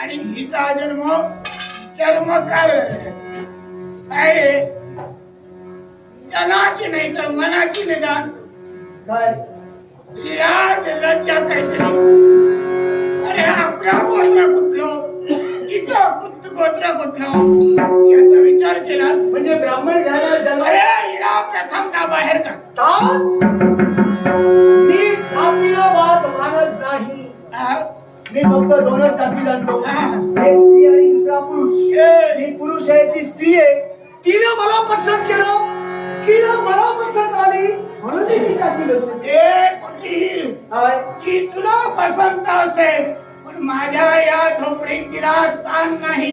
आणि हिचा जन्म चर्मकार काय रे, जनाची नाही तर मनाची निदान काय लाज लज्जा काहीतरी. अरे आपला गोत्र कुठलं, हिचं गोत्र कुठलं याचा विचार केला म्हणजे ब्राह्मण घराण्यात जन्म. अरे हिला प्रथमता बाहेर काढ. मी जातीला वाद मानत नाही. मी फक्त दोनच जाती जाणतो, एक स्त्री आणि दुसरा पुरुष. मी पुरुष आहे, ती स्त्री आहे. तिने मला पसंत केलं, तिने मला पसंत आली म्हणून ती तिच्याशी लग्न केलं. की तुला पसंत असेल पण माझ्या या झोपडीत तिला स्थान नाही.